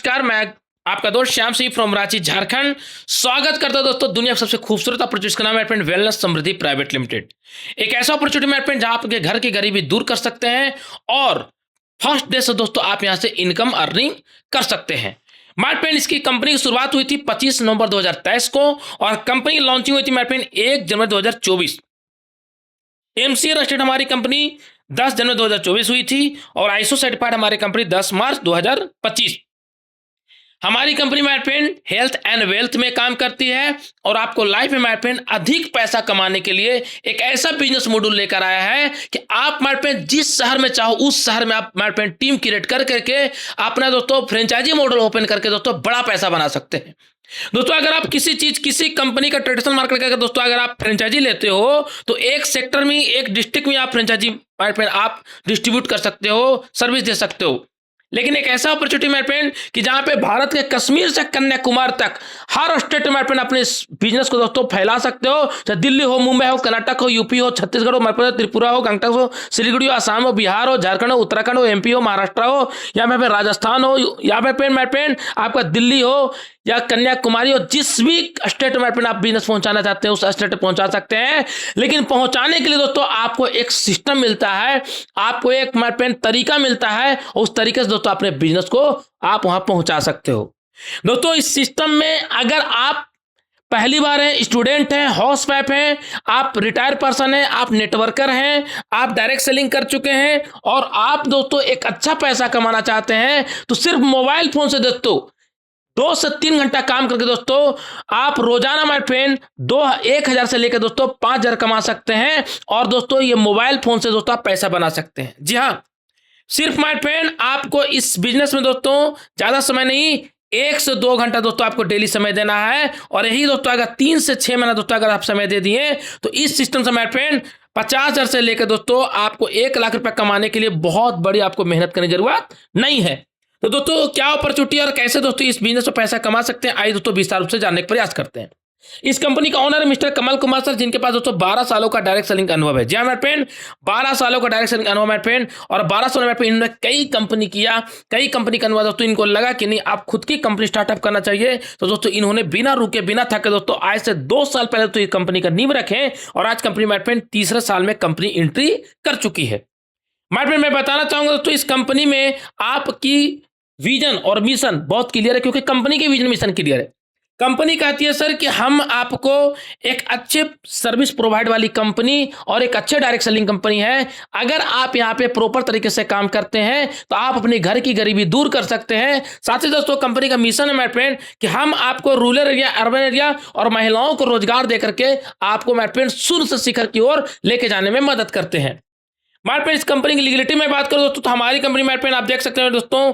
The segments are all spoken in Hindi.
नमस्कार, मैं आपका दोस्त श्याम सिंह फ्रॉम रांची झारखंड। स्वागत करता हूं दोस्तों दुनिया का सबसे खूबसूरत अपॉर्चुनिटी का नाम है मेरे फ्रेंड वेलनेस समृद्धि प्राइवेट लिमिटेड। एक ऐसा अपॉर्चुनिटी मेरे फ्रेंड जहां आपके घर की गरीबी दूर कर सकते हैं और फर्स्ट डे से दोस्तों आप यहां से इनकम अर्निंग कर सकते हैं। माय फ्रेंड इसकी कंपनी की शुरुआत हुई थी 25 नवंबर 2023 को और कंपनी लॉन्चिंग हुई थी my friend 1 January 2024। MCA registered हमारी कंपनी 10 जनवरी 2024 हुई थी और आईएसओ सर्टिफाइड हमारी कंपनी 10 मार्च 2025। हमारी company my friend health and wealth में काम करती है और आपको लाइफ में माय फ्रेंड अधिक पैसा कमाने के लिए एक ऐसा बिजनेस मॉड्यूल लेकर आया है कि आप माय फ्रेंड जिस शहर में चाहो उस शहर में आप माय फ्रेंड टीम क्रिएट कर करके अपना दोस्तों फ्रेंचाइजी मॉडल ओपन करके दोस्तों बड़ा पैसा बना सकते हैं। दोस्तों अगर आप किसी कंपनी का ट्रेडिशनल मार्केट का दोस्तों अगर आप फ्रेंचाइजी लेते हो तो एक सेक्टर में एक डिस्ट्रिक्ट में आप फ्रेंचाइजी माय फ्रेंड आप डिस्ट्रीब्यूट कर सकते हो, सर्विस दे सकते हो। लेकिन एक ऐसा अपॉर्चुनिटी माय फ्रेंड कि जहां पे भारत के कश्मीर से कन्याकुमारी तक हर स्टेट में माय फ्रेंड अपने बिजनेस को दोस्तों फैला सकते हो, चाहे दिल्ली हो, मुंबई हो, कर्नाटक हो, यूपी हो, छत्तीसगढ़ हो, मध्य प्रदेश, त्रिपुरा हो, गंगटक हो, सिलीगुड़ी हो, असम हो, बिहार हो, झारखंड हो, उत्तराखंड हो, एमपी हो, महाराष्ट्र हो, या फिर राजस्थान हो, या फिर माय फ्रेंड आपका दिल्ली हो या कन्याकुमारी हो, जिस भी स्टेट में आप बिजनेस पहुंचाना चाहते हैं उस स्टेट में पहुंचा सकते हैं। लेकिन पहुंचाने के लिए दोस्तों आपको एक सिस्टम मिलता है, आपको एक माय फ्रेंड तरीका मिलता है और उस तरीके से दोस्तों अपने बिजनेस को आप वहां पहुंचा सकते हो। दोस्तों इस सिस्टम में अगर आप पहली बार हैं, स्टूडेंट हैं, हाउस वाइफ हैं, आप रिटायर पर्सन हैं, आप नेटवर्कर हैं, आप डायरेक्ट सेलिंग कर चुके हैं और आप दोस्तों एक अच्छा पैसा कमाना चाहते हैं तो सिर्फ मोबाइल फोन से दोस्तों 2 से 3 घंटा काम करके दोस्तों आप रोजाना माय फ्रेंड 1,000 से लेकर दोस्तों 5,000 कमा सकते हैं और दोस्तों ये मोबाइल फोन से दोस्तों आप पैसा बना सकते हैं। जी हाँ, सिर्फ माय फ्रेंड आपको इस बिजनेस में दोस्तों ज्यादा समय नहीं 1 से 2 घंटा दोस्तों आपको डेली समय देना है और यही दोस्तों अगर 3 से 6 महीना दोस्तों अगर आप समय दे दिए तो इस सिस्टम से माय फ्रेंड 50,000 से लेकर दोस्तों आपको 1 लाख रुपए कमाने के लिए बहुत बड़ी आपको मेहनत करने की जरूरत नहीं है। तो दोस्तों क्या अपॉर्चुनिटी और कैसे दोस्तों इस बिजनेस में पैसा कमा सकते हैं, आइए दोस्तों विस्तार रूप से जानने का प्रयास करते हैं। इस कंपनी का ओनर है मिस्टर कमल कुमार सर, जिनके पास दोस्तों 12 सालों का डायरेक्ट सेलिंग अनुभव है। जी हाँ मेरे फ्रेंड, 12 सालों का डायरेक्ट सेलिंग अनुभव मेरे फ्रेंड और 12 साल में इन्होंने कई कंपनी किया, कई कंपनी का अनुभव दोस्तों इनको लगा कि नहीं आप खुद की कंपनी स्टार्टअप करना चाहिए तो दोस्तों इन्होंने बिना रुके बिना थके दोस्तों आज से 2 साल पहले तो ये कंपनी का नींव रखें और आज कंपनी मेरे फ्रेंड तीसरे साल में कंपनी एंट्री कर चुकी है। मेरे फ्रेंड मैं बताना चाहूंगा दोस्तों इस कंपनी में आपकी विजन और मिशन बहुत क्लियर है क्योंकि कंपनी के विजन मिशन क्लियर है। कंपनी कहती है सर कि हम आपको एक अच्छे सर्विस प्रोवाइड वाली कंपनी और एक अच्छे डायरेक्ट सेलिंग कंपनी है। अगर आप यहाँ पे प्रॉपर तरीके से काम करते हैं तो आप अपने घर की गरीबी दूर कर सकते हैं। साथ ही दोस्तों कंपनी का मिशन है माय फ्रेंड कि हम आपको रूरल एरिया, अर्बन एरिया और महिलाओं को रोजगार दे करके आपको माय फ्रेंड शून्य से शिखर की ओर लेके जाने में मदद करते हैं। माय फ्रेंड इस कंपनी की लीगलिटी में बात करूं दोस्तों तो हमारी कंपनी माय फ्रेंड आप देख सकते हैं दोस्तों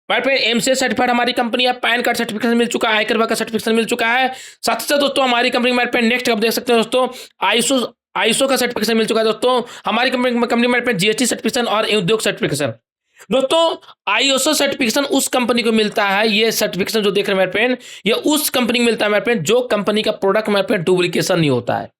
माय फ्रेंड एमसीए सर्टिफाइड हमारी कंपनी है, पैन कार्ड सर्टिफिकेशन मिल चुका है, आयकर विभाग का सर्टिफिकेशन मिल चुका है। साथ ही साथ दोस्तों हमारी कंपनी माय फ्रेंड नेक्स्ट आप देख सकते हैं दोस्तों आईएसओ का सर्टिफिकेशन मिल चुका है। दोस्तों हमारी company my friend GST certification और उद्योग सर्टिफिकेशन। दोस्तों आईएसओ सर्टिफिकेशन उस कंपनी को मिलता है, ये सर्टिफिकेशन जो देख रहे हैं माय फ्रेंड ये उस कंपनी को मिलता है माय फ्रेंड जो कंपनी का प्रोडक्ट माय फ्रेंड डुप्लीकेशन नहीं होता है,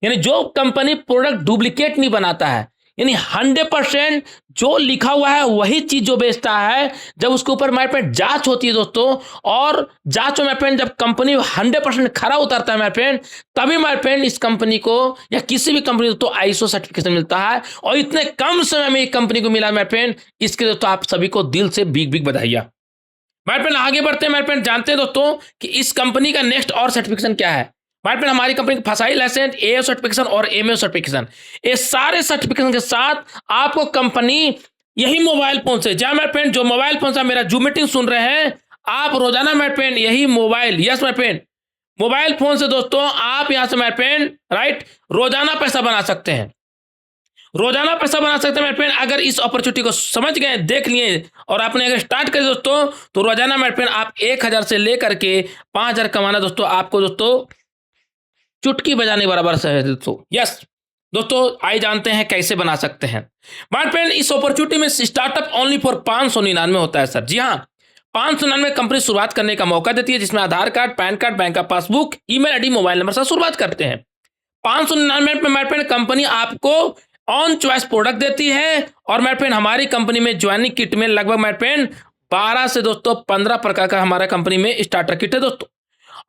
यानी जो कंपनी प्रोडक्ट डुप्लीकेट नहीं बनाता है, यानी 100% जो लिखा हुआ है वही चीज जो बेचता है। जब उसके ऊपर माय फ्रेंड जांच होती है दोस्तों और जांच में माय फ्रेंड जब कंपनी 100% खरा उतरता है माय फ्रेंड तभी माय फ्रेंड इस कंपनी को या किसी भी कंपनी को तो आईएसओ सर्टिफिकेशन मिलता है और इतने कम समय में एक कंपनी को मिला माय फ्रेंड, इसके दोस्तों आप सभी को दिल से बिग बिग बधाइयां। माय फ्रेंड आगे बढ़ते हैं माय फ्रेंड, जानते हैं दोस्तों कि इस कंपनी का नेक्स्ट और सर्टिफिकेशन क्या है। माय फ्रेंड हमारी कंपनी की फसाई लाइसेंस, एओ सर्टिफिकेशन और एमओ सर्टिफिकेशन, ये सारे सर्टिफिकेशन के साथ आपको कंपनी यही मोबाइल फोन से, जहां माय फ्रेंड जो मोबाइल फोन से मेरा जूम मीटिंग सुन रहे हैं आप रोजाना माय फ्रेंड यही mobile, yes my friend mobile phone से दोस्तों आप यहां से माय फ्रेंड राइट रोजाना पैसा बना सकते हैं, रोजाना पैसा बना सकते हैं माय फ्रेंड। अगर इस अपॉर्चुनिटी को समझ गए, देख लिए और आपने अगर स्टार्ट करें दोस्तों तो रोजाना माय फ्रेंड आप 1,000 से लेकर के 5,000 कमाना दोस्तों आपको दोस्तों चुटकी बजाने बराबर से है दोस्तों। यस दोस्तों आइए जानते हैं कैसे बना सकते हैं। माय फ्रेंड इस अपॉर्चुनिटी में स्टार्टअप ओनली फॉर 599 होता है सर। जी हाँ, 599 कंपनी शुरुआत करने का मौका देती है जिसमें आधार कार्ड, पैन कार्ड, बैंक का passbook, email ID, mobile number से शुरुआत करते हैं। 599 में माय फ्रेंड कंपनी आपको ऑन चॉइस प्रोडक्ट देती है और माय फ्रेंड हमारी कंपनी में ज्वाइनिंग किट में लगभग माय फ्रेंड 12 से दोस्तों 15 प्रकार का हमारा कंपनी में स्टार्टर किट है दोस्तों।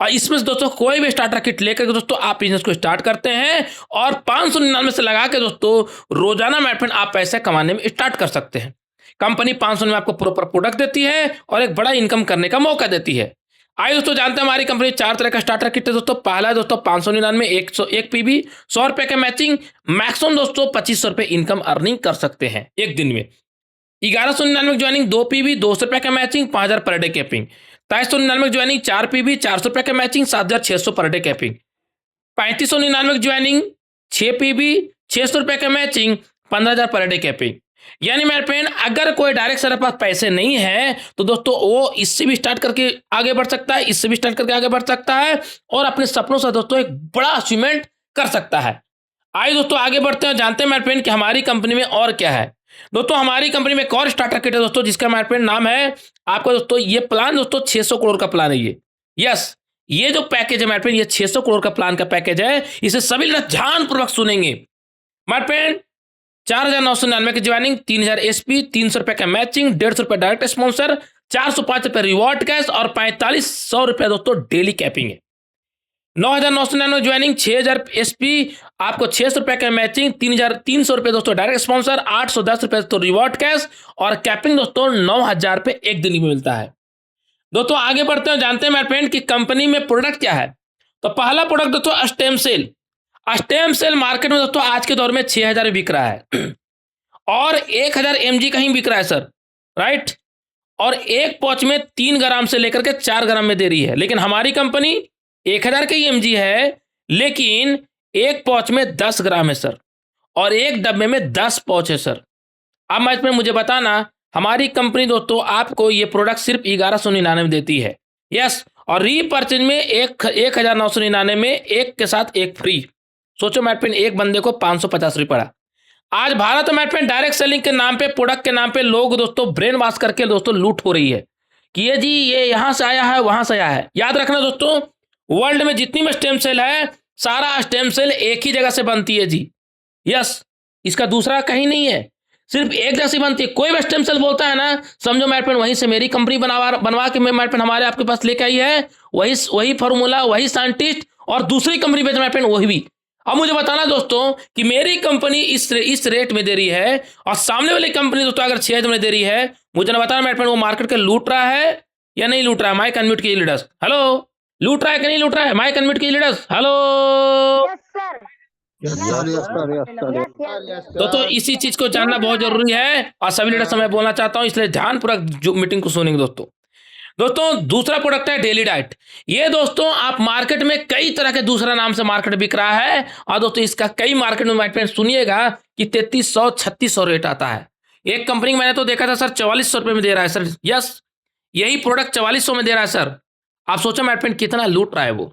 और इसमें से दोस्तों कोई भी स्टार्टर किट लेकर के दोस्तों आप बिजनेस को स्टार्ट करते हैं और 599 से लगा के दोस्तों रोजाना मेरे फ्रेंड आप पैसे कमाने में स्टार्ट कर सकते हैं। कंपनी 500 में आपको प्रॉपर प्रोडक्ट देती है और एक बड़ा इनकम करने का मौका देती है। आइए दोस्तों जानते हैं हमारी कंपनी 4 तरह का स्टार्टर किट है दोस्तों। पहला है दोस्तों 599, 101 पीबी, 100 रुपए का मैचिंग, मैक्सिमम दोस्तों 2500 रुपए इनकम अर्निंग कर सकते हैं एक दिन में। 1199 ज्वाइनिंग, 2 पीबी, 200 रुपए का matching, 5000 per day capping. 2399 joining, 4 PB, 400 रुपए का matching, 7600 per day capping. 3599 joining, 6 PB, 600 रुपए का मैचिंग, 15000 पर डे कैपिंग। यानी मेरे फ्रेंड अगर कोई डायरेक्ट सर पास पैसे नहीं है तो दोस्तों वो इससे भी स्टार्ट करके आगे बढ़ सकता है, इससे भी स्टार्ट करके आगे बढ़ सकता है और अपने सपनों से दोस्तों एक बड़ा अचीवमेंट कर सकता है। आइए दोस्तों आगे बढ़ते हैं, जानते हैं मेरे फ्रेंड कि हमारी कंपनी में और क्या है। दोस्तों हमारी कंपनी में एक और स्टार्टर किट है दोस्तों जिसका मेरे फ्रेंड नाम है आपका दोस्तों, ये प्लान दोस्तों 600 करोड़ का प्लान है ये। यस, ये जो पैकेज है मेरे फ्रेंड, ये 600 करोड़ का प्लान का पैकेज है। इसे सभी लोग ध्यानपूर्वक सुनेंगे मेरे फ्रेंड। 4999 की ज्वाइनिंग, 3000 एसपी, 300 रुपए का मैचिंग, 150 रुपए डायरेक्ट स्पॉन्सर, 405 रुपए रिवॉर्ड कैश और 4500 रुपए दोस्तों डेली कैपिंग है। 9999 ज्वाइनिंग, 6000 एसपी, आपको 600 रुपए का मैचिंग, 3300 रुपए दोस्तों डायरेक्ट स्पॉन्सर, 810 रुपए दोस्तों रिवॉर्ड कैश और कैपिंग दोस्तों 9000 रुपए एक दिन में मिलता है। दोस्तों आगे बढ़ते हैं, जानते हैं मेरे फ्रेंड कि कंपनी में प्रोडक्ट क्या है। तो पहला प्रोडक्ट दोस्तों stem cell. Stem cell market में दोस्तों आज के दौर में 6000 में बिक रहा है और 1000 mg कहीं बिक रहा है सर, राइट। और एक पॉच में 3 ग्राम से लेकर के 4 ग्राम में दे रही है, लेकिन हमारी कंपनी 1000 का ही mg है लेकिन एक पॉच में 10 ग्राम है सर और एक डब्बे में 10 पॉच है सर। अब मैच में मुझे बताना, हमारी कंपनी दोस्तों आपको ये प्रोडक्ट सिर्फ 1199 में देती है। यस, और रीपर्चेज में 1999 में एक के साथ एक फ्री। सोचो मैट पेन, एक बंदे को 550 रुपये पड़ा। आज भारत में फ्रेंड डायरेक्ट सेलिंग के नाम पे, प्रोडक्ट के नाम पे लोग दोस्तों ब्रेन वॉश करके दोस्तों लूट हो रही है कि ये जी ये यहां से आया है वहां से आया है। याद रखना दोस्तों, वर्ल्ड में जितनी भी स्टेम सेल है सारा स्टेम सेल एक ही जगह से बनती है जी। यस, इसका दूसरा कहीं नहीं है, सिर्फ एक जगह से बनती है। कोई भी स्टेम सेल बोलता है ना, समझो मेरे फ्रेंड वहीं से मेरी कंपनी बनवा के मेरे फ्रेंड हमारे आपके पास लेके आई है, वही फार्मूला, वही साइंटिस्ट और दूसरी कंपनी बेच मेरे फ्रेंड वही भी। अब मुझे बताना दोस्तों कि मेरी कंपनी इस रेट में दे रही है और सामने वाली कंपनी दोस्तों अगर 6000 में दे रही है, मुझे ना बताना मेरे फ्रेंड वो मार्केट के लूट रहा है या नहीं लूट रहा है। माइक अनम्यूट कीजिए लीडर्स, हेलो, लूट रहा है कि नहीं लूट रहा है? माइक अनम्यूट कीजिए लीडर्स, हेलो। दोस्तों इसी चीज को जानना बहुत जरूरी है और सभी लीडर्स मैं बोलना चाहता हूं, इसलिए ध्यानपूर्वक मीटिंग को सुनेंगे दोस्तों। दूसरा प्रोडक्ट है डेली डाइट। ये दोस्तों आप मार्केट में कई तरह के दूसरा नाम से मार्केट बिक रहा है और दोस्तों इसका कई मार्केट में माइट सुनिएगा कि 3300 3600 रेट आता है। एक कंपनी मैंने तो देखा था सर 4400 रुपये में दे रहा है सर। यस, यही प्रोडक्ट 4400 में दे रहा है सर। आप सोचो माइट फ्रेंड कितना लूट रहा है वो।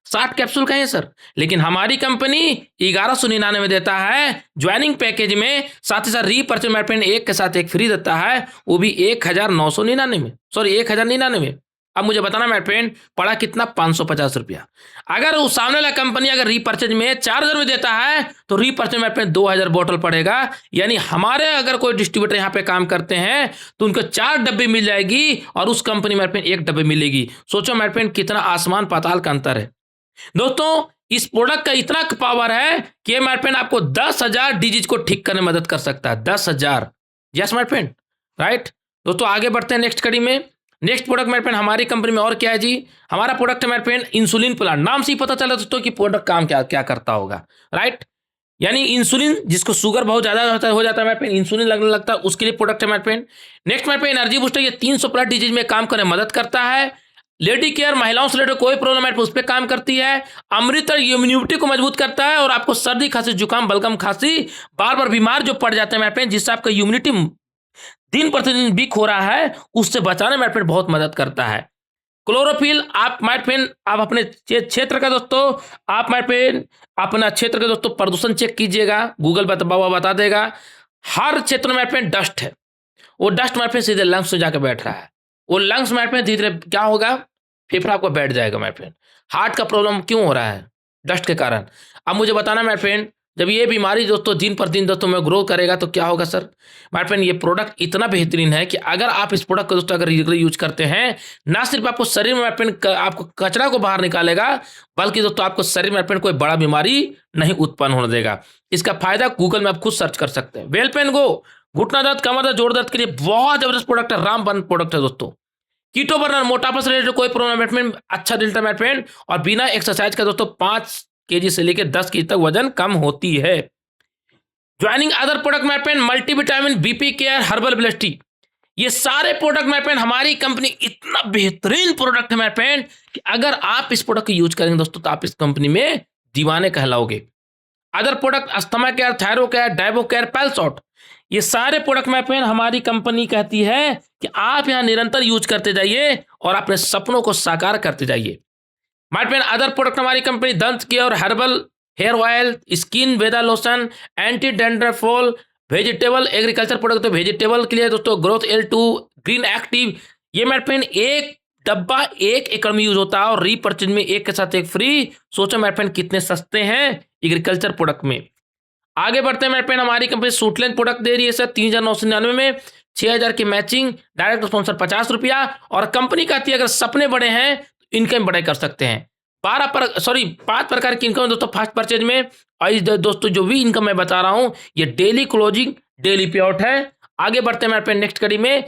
60 कैप्सूल का है सर, लेकिन हमारी कंपनी 1199 में देता है ज्वाइनिंग पैकेज में, साथ ही साथ रीपर्चेज मेरे फ्रेंड एक के साथ एक फ्री देता है, वो भी 1999 में, सॉरी 1099 में। अब मुझे बताना मेरे फ्रेंड पड़ा कितना, 550 रुपया। अगर उस सामने वाला कंपनी अगर रीपर्चेज में 4000 में देता है तो रीपर्चेज मेरे फ्रेंड 2000 बोतल पड़ेगा। यानी हमारे अगर कोई डिस्ट्रीब्यूटर यहाँ पे काम करते हैं तो उनको 4 डब्बे मिल जाएगी और उस कंपनी मेरे फ्रेंड 1 डब्बे मिलेगी। सोचो मेरे फ्रेंड कितना आसमान पाताल का अंतर है। दोस्तों इस प्रोडक्ट का इतना पावर है कि माय फ्रेंड आपको 10,000 डिजीज को ठीक करने में मदद कर सकता है। 10,000, यस माय फ्रेंड, राइट। दोस्तों आगे बढ़ते हैं नेक्स्ट कड़ी में। नेक्स्ट प्रोडक्ट माय फ्रेंड हमारी कंपनी में और क्या है जी, हमारा प्रोडक्ट है माय फ्रेंड इंसुलिन प्लांट। नाम से ही पता चला दोस्तों कि प्रोडक्ट काम क्या क्या करता होगा, राइट। यानी इंसुलिन, जिसको शुगर बहुत ज्यादा हो जाता है माय फ्रेंड, इंसुलिन लगने लगता है, उसके लिए प्रोडक्ट है my friend. Next my friend energy booster, ये 300+ डिजीज में काम करने में मदद करता है। लेडी केयर, महिलाओं से रिलेटेड कोई प्रॉब्लम है उस पर काम करती है। अमृतर इम्यूनिटी को मजबूत करता है और आपको सर्दी खांसी जुकाम बलगम खांसी बार बार बीमार जो पड़ जाते हैं मेरे फ्रेंड, जिससे आपका इम्यूनिटी दिन प्रतिदिन वीक हो रहा है, उससे बचाने मेरे फ्रेंड बहुत मदद करता है। क्लोरोफिल, आप माय फ्रेंड आप अपने क्षेत्र का दोस्तों, आप माय फ्रेंड अपना क्षेत्र का दोस्तों प्रदूषण चेक कीजिएगा, गूगल बता देगा। हर क्षेत्र में माय फ्रेंड डस्ट है, वो डस्ट माय फ्रेंड सीधे लंग्स में जाकर बैठ रहा है। वो लंग्स माय फ्रेंड धीरे धीरे क्या होगा, फेफड़ा आपको बैठ जाएगा माय फ्रेंड। हार्ट का प्रॉब्लम क्यों हो रहा है, डस्ट के कारण। अब मुझे बताना माय फ्रेंड जब ये बीमारी दोस्तों दिन पर दिन दोस्तों में ग्रो करेगा तो क्या होगा सर। माय फ्रेंड ये प्रोडक्ट इतना बेहतरीन है कि अगर आप इस प्रोडक्ट को दोस्तों अगर रेगुलर यूज करते हैं, ना सिर्फ आपको शरीर में माय फ्रेंड आपको कचरा को बाहर निकालेगा, बल्कि दोस्तों आपको शरीर में माय फ्रेंड कोई बड़ा बीमारी नहीं उत्पन्न होने देगा। इसका फायदा गूगल में आप खुद सर्च कर सकते हैं। वेल पेन गो घुटना दर्द, कमर दर्द, जोड़ दर्द के लिए बहुत जबरदस्त प्रोडक्ट है, रामबन प्रोडक्ट है दोस्तों। कीटो बर्नर, मोटापा से रिलेटेड कोई प्रॉब्लम में अच्छा रिजल्ट है माय फ्रेंड, और बिना एक्सरसाइज का दोस्तों 5 केजी से लेकर 10 केजी तक वजन कम होती है। Joining other product my friend, multivitamin, BP care, herbal blood T, ये सारे प्रोडक्ट माय फ्रेंड हमारी कंपनी इतना बेहतरीन प्रोडक्ट है माय फ्रेंड कि अगर आप इस प्रोडक्ट को यूज करेंगे दोस्तों तो आप इस कंपनी में दीवाने कहलाओगे। Other product asthma care, thyro care, diabo care, Palsot, ये सारे प्रोडक्ट माय फ्रेंड हमारी कंपनी कहती है कि आप यहां निरंतर यूज करते जाइए और अपने सपनों को साकार करते जाइए। माय फ्रेंड अदर प्रोडक्ट हमारी company Dant care, herbal hair oil, skin Veda lotion, anti डेंड्रफोल, वेजिटेबल एग्रीकल्चर प्रोडक्ट, तो वेजिटेबल के लिए दोस्तों ग्रोथ L2, ग्रीन एक्टिव, ये माय फ्रेंड एक डब्बा 1 एकड़ में यूज होता है और रीपर्चेज में एक के साथ एक फ्री। सोचो माय फ्रेंड कितने सस्ते हैं एग्रीकल्चर प्रोडक्ट में। आगे बढ़ते हैं माय फ्रेंड, हमारी कंपनी सूटलेंथ प्रोडक्ट दे रही है सर 3999 में, 6000 की मैचिंग, डायरेक्ट स्पॉन्सर 50 रुपया, और कंपनी कहती है अगर सपने बड़े हैं तो इनकम बड़े कर सकते हैं। 5 प्रकार की इनकम दोस्तों फर्स्ट परचेज में। और इस दोस्तों जो भी इनकम मैं बता रहा हूं ये डेली क्लोजिंग, डेली पे आउट है। आगे बढ़ते हैं मेरे पे नेक्स्ट कड़ी में,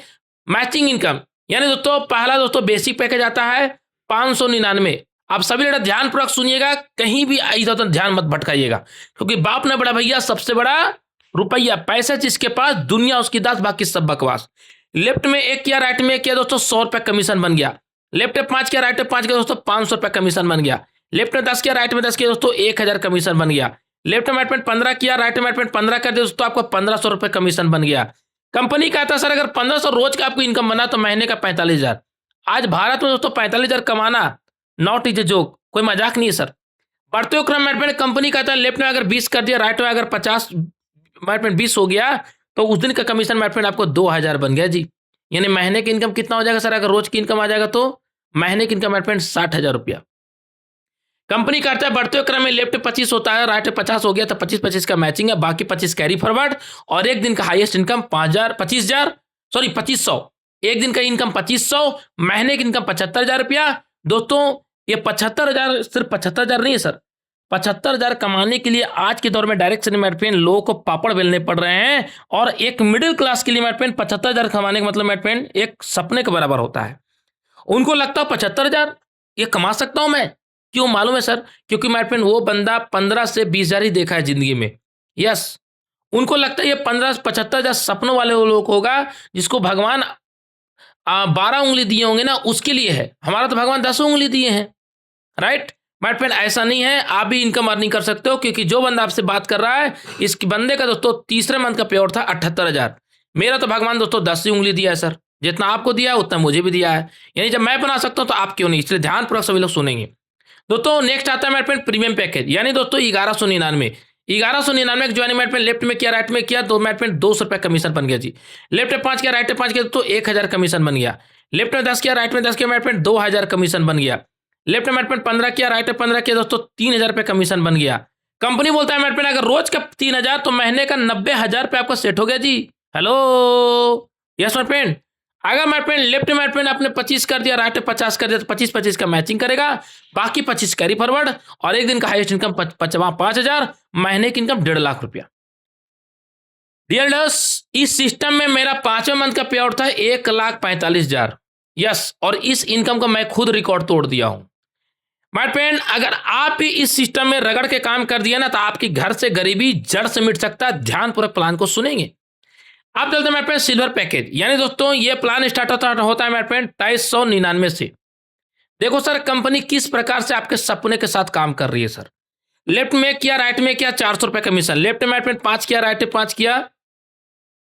मैचिंग इनकम, यानी दोस्तों पहला दोस्तों बेसिक पैकेज आता है 599। आप सभी लोग ध्यानपूर्वक सुनिएगा, कहीं भी इधर उधर ध्यान मत भटकाइएगा, क्योंकि बाप ने बड़ा भैया सबसे बड़ा रुपया, पैसे जिसके पास दुनिया उसकी दास, बाकी सब बकवास। लेफ्ट में 1 किया, राइट में 1 किया दोस्तों, 100 रुपया कमीशन बन गया। लेफ्ट में 5 किया, राइट में 5 किया दोस्तों, 500 रुपया कमीशन बन गया। लेफ्ट में 10 किया, राइट में 10 किया दोस्तों, 1000 कमीशन बन गया। लेफ्ट में 15 किया, राइट में 15 कर दिया दोस्तों, आपको 1500 रुपये कमीशन बन गया। कंपनी कहता है सर अगर 1500 रोज का आपको इनकम बना तो महीने का 45,000। आज भारत में दोस्तों 45,000 कमाना नॉट इज ए जोक, कोई मजाक नहीं है सर। बढ़ते हुए क्रम में कंपनी कहता है लेफ्ट में अगर 20 कर दिया, राइट में अगर 50 20 हो गया तो उस दिन का कमीशन माय फ्रेंड आपको 2000 बन गया जी। यानी महीने की इनकम कितना हो जाएगा सर, अगर रोज की इनकम आ जाएगा तो महीने की इनकम माय फ्रेंड 60,000 रुपया। कंपनी करता है बढ़ते हुए क्रम में लेफ्ट 25 होता है, राइट 50 हो गया तो 25-25 का मैचिंग है, बाकी 25 कैरी फॉरवर्ड, और एक दिन का हाईएस्ट इनकम 2500, एक दिन का इनकम 2500, महीने की इनकम 75,000 रुपया। दोस्तों ये 75,000 सिर्फ 75,000 नहीं है सर, 75,000 कमाने के लिए आज के दौर में डायरेक्ट से मेरे फ्रेंड लोगों को पापड़ बेलने पड़ रहे हैं, और एक मिडिल क्लास के लिए मेरे फ्रेंड 75,000 कमाने का मतलब मेरे फ्रेंड एक सपने के बराबर होता है। उनको लगता है 75,000 ये कमा सकता हूं मैं, क्यों मालूम है सर, क्योंकि मेरे फ्रेंड वो बंदा 15 से 20,000 ही देखा है जिंदगी में। यस, उनको लगता है ये 15-75,000 सपनों वाले वो लोग होगा जिसको भगवान 12 उंगली दिए होंगे ना, उसके लिए है। हमारा तो भगवान 10 उंगली दिए हैं, राइट। बट फ्रेंड ऐसा नहीं है, आप भी इनकम अर्निंग कर सकते हो, क्योंकि जो बंदा आपसे बात कर रहा है इस बंदे का दोस्तों तीसरे मंथ का पे आउट था 78,000। मेरा तो भगवान दोस्तों 10 ही उंगली दिया है सर, जितना आपको दिया है उतना मुझे भी दिया है, यानी जब मैं बना सकता हूं तो आप क्यों नहीं, इसलिए ध्यानपूर्वक सभी लोग सुनेंगे। दोस्तों नेक्स्ट आता है मेरे फ्रेंड प्रीमियम पैकेज, यानी दोस्तों 1199 ज्वाइनिंग मेरे फ्रेंड लेफ्ट में किया, राइट में किया, तो मेरे फ्रेंड 200 रुपया कमीशन बन गया जी। लेफ्ट में 5 किया, राइट में 5 किया तो 1000 कमीशन बन गया। लेफ्ट में 10 किया, राइट में 10 किया, मेरे फ्रेंड 2000 कमीशन बन गया। लेफ्ट में मेरे फ्रेंड 15 किया, राइट में 15 किया दोस्तों, 3000 रुपये कमीशन बन गया। कंपनी बोलता है मेरे फ्रेंड अगर रोज का 3000 तो महीने का 90,000 रुपये आपका सेट हो गया जी। हेलो, यस मेरे फ्रेंड। अगर मेरे फ्रेंड लेफ्ट में फ्रेंड आपने 25 कर दिया, राइट में 50 कर दिया तो 25-25 का मैचिंग करेगा, बाकी 25 कैरी फॉरवर्ड, और एक दिन का हाईएस्ट इनकम 5,000, महीने की इनकम 1.5 लाख रुपया। डियर डस, इस सिस्टम में मेरा 5वें मंथ का पे आउट था 1,45,000। यस, और इस इनकम को मैं खुद रिकॉर्ड तोड़ दिया हूं। माय फ्रेंड अगर आप भी इस सिस्टम में रगड़ के काम कर दिया ना तो आपकी घर से गरीबी जड़ से मिट सकता है। ध्यानपूर्वक प्लान को सुनेंगे। आप चलते हैं मेरे फ्रेंड सिल्वर पैकेज, यानी दोस्तों ये प्लान स्टार्ट होता है मेरे फ्रेंड 2,299 से। देखो सर कंपनी किस प्रकार से आपके सपने के साथ काम कर रही है सर। लेफ्ट में किया, राइट में किया, 400 रुपये कमीशन। लेफ्ट में मेरे फ्रेंड 5 किया, राइट में 5 किया,